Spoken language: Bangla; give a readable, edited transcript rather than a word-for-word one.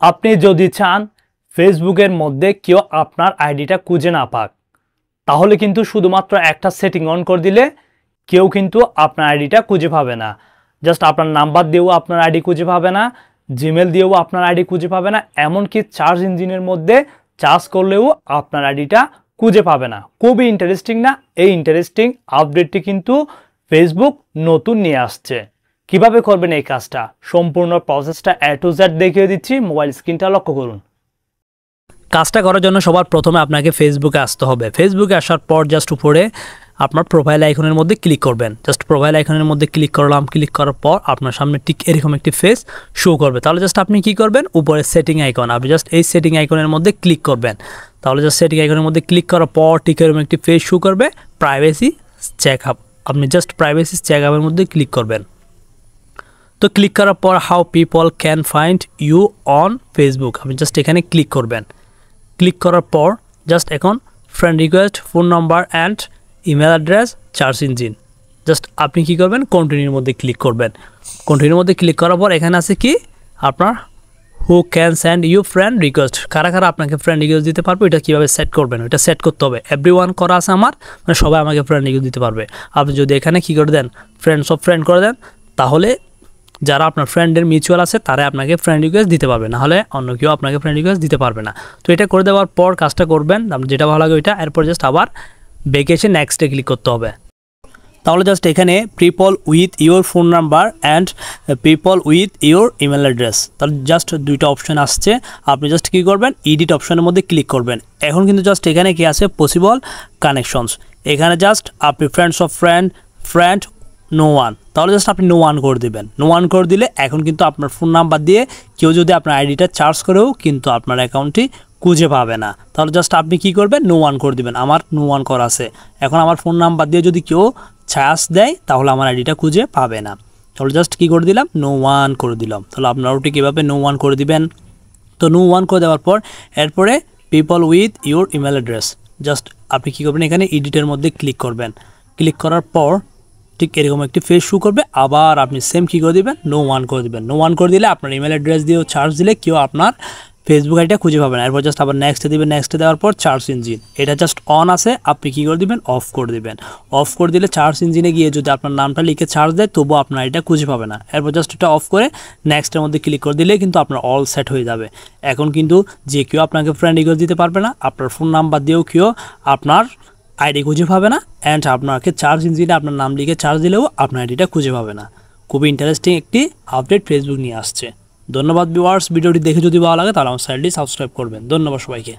আপনি যদি চান ফেসবুকের মধ্যে কেউ আপনার আইডিটা খুঁজে না পাক, তাহলে কিন্তু শুধুমাত্র একটা সেটিং অন করে দিলে কেউ কিন্তু আপনার আইডিটা খুঁজে পাবে না। জাস্ট আপনার নাম্বার দিয়েও আপনার আইডি খুঁজে পাবে না, জিমেল দিয়েও আপনার আইডি খুঁজে পাবে না, এমনকি সার্চ ইঞ্জিনের মধ্যে সার্চ করলেও আপনার আইডিটা খুঁজে পাবে না। খুবই ইন্টারেস্টিং না? এই ইন্টারেস্টিং আপডেটটি কিন্তু ফেসবুক নতুন নিয়ে আসছে। কিভাবে করবেন এই কাজটা, সম্পূর্ণ প্রসেসটা A to Z দেখিয়ে দিচ্ছি। মোবাইল স্ক্রিনটা লক্ষ্য করুন। কাজটা করার জন্য সবার প্রথমে আপনাকে ফেসবুকে আসতে হবে। ফেসবুকে আসার পর জাস্ট উপরে আপনার প্রোফাইল আইকনের মধ্যে ক্লিক করবেন। জাস্ট প্রোফাইল আইকনের মধ্যে ক্লিক করলাম। ক্লিক করার পর আপনার সামনে ঠিক এরকম একটি ফেস শো করবে। তাহলে জাস্ট আপনি কি করবেন, উপরে সেটিং আইকন, আপনি জাস্ট এই সেটিং আইকনের মধ্যে ক্লিক করবেন। তাহলে জাস্ট সেটিং আইকনের মধ্যে ক্লিক করার পর ঠিক এরকম একটি ফেস শো করবে, প্রাইভেসি চেক আপ। আপনি জাস্ট প্রাইভেসি চেক আপের মধ্যে ক্লিক করবেন। তো ক্লিক করার পর how people can find you on Facebook, আপনি জাস্ট এখানে ক্লিক করবেন। ক্লিক করার পর জাস্ট এখন friend request, phone number and email address, search engine, just আপনি কি করবেন, কন্টিনিউর মধ্যে ক্লিক করবেন। কন্টিনিউর মধ্যে ক্লিক করার পর এখানে আছে কি আপনার who can send you friend request, কারা কারা আপনাকে ফ্রেন্ড রিকোয়েস্ট দিতে পারবে, এটা কীভাবে সেট করবেন, এটা সেট করতে হবে। এভরিওয়ান করা আছে আমার, মানে সবাই আমাকে ফ্রেন্ড রিকোয়েস্ট দিতে পারবে। আপনি যদি এখানে কী করে দেন, ফ্রেন্ডস অফ ফ্রেন্ড করে দেন, তাহলে যারা আপনার ফ্রেন্ডের মিউচুয়াল আছে তারা আপনাকে ফ্রেন্ড রিকোয়েস্ট দিতে পারবে, না হলে অন্য কেউ আপনাকে ফ্রেন্ড রিকোয়েস্ট দিতে পারবে না। তো এটা করে দেওয়ার পর কাজটা করবেন, যেটা ভালো লাগে ওইটা। এরপর জাস্ট আবার ব্যাকে এসে নেক্সটে ক্লিক করতে হবে। তাহলে জাস্ট এখানে people with your phone number and people with your email address, তাহলে জাস্ট দুইটা অপশন আসছে। আপনি জাস্ট কী করবেন, এডিট অপশনের মধ্যে ক্লিক করবেন। এখন কিন্তু জাস্ট এখানে কি আছে, পসিবল কানেকশনস, এখানে জাস্ট আপনি friends of friend no one, তাহলে জাস্ট আপনি নো ওয়ান করে দেবেন। নো ওয়ান করে দিলে এখন কিন্তু আপনার ফোন নাম্বার দিয়ে কেউ যদি আপনার আইডিটা চার্জ করেও কিন্তু আপনার অ্যাকাউন্টটি খুঁজে পাবে না। তাহলে জাস্ট আপনি কি করবেন, নো ওয়ান করে দিবেন। আমার নো ওয়ান করা আছে। এখন আমার ফোন নাম্বার দিয়ে যদি কেউ চার্জ দেয় তাহলে আমার আইডিটা খুঁজে পাবে না। তাহলে জাস্ট কী করে দিলাম, নো ওয়ান করে দিলাম। তাহলে আপনারাও ঠিক কীভাবে নো ওয়ান করে দিবেন। তো নো ওয়ান করে দেওয়ার পর এরপরে people with your email address, just আপনি কী করবেন, এখানে এডিটের মধ্যে ক্লিক করবেন। ক্লিক করার পর ঠিক এরকম একটি ফেস শো করবে। আবার আপনি সেম কী করে দেবেন, নো ওয়ান করে দেবেন। নো ওয়ান করে দিলে আপনার ইমেল অ্যাড্রেস দিয়েও চার্জ দিলে কেউ আপনার ফেসবুক আইডিটা খুঁজে পাবেন। এরপর জাস্ট আবার নেক্সটে দিবেন। নেক্সটে দেওয়ার পর সার্চ ইঞ্জিন, এটা জাস্ট অন আছে, আপনি কী করে দিবেন, অফ করে দিবেন। অফ করে দিলে সার্চ ইঞ্জিনে গিয়ে যদি আপনার নামটা লিখে সার্চ দেয় তবুও আপনার এটা খুঁজে পাবে না। এরপর জাস্ট এটা অফ করে নেক্সটের মধ্যে ক্লিক করে দিলে কিন্তু আপনার অল সেট হয়ে যাবে। এখন কিন্তু যে কেউ আপনাকে ফ্রেন্ড রিকোয়েস্ট দিতে পারবে না, আপনার ফোন নাম্বার দিয়েও কেউ আপনার আইডি খুঁজে পাবে না, অ্যান্ড আপনাকে সার্চ ইঞ্জিনে আপনার নাম লিখে সার্চ দিলেও আপনার আইডিটা খুঁজে পাবে না। খুবই ইন্টারেস্টিং একটি আপডেট ফেসবুক নিয়ে আসছে। ধন্যবাদ ভিউয়ার্স, ভিডিওটি দেখে যদি ভালো লাগে তাহলে আমার চ্যানেলটি সাবস্ক্রাইব করবেন। ধন্যবাদ সবাইকে।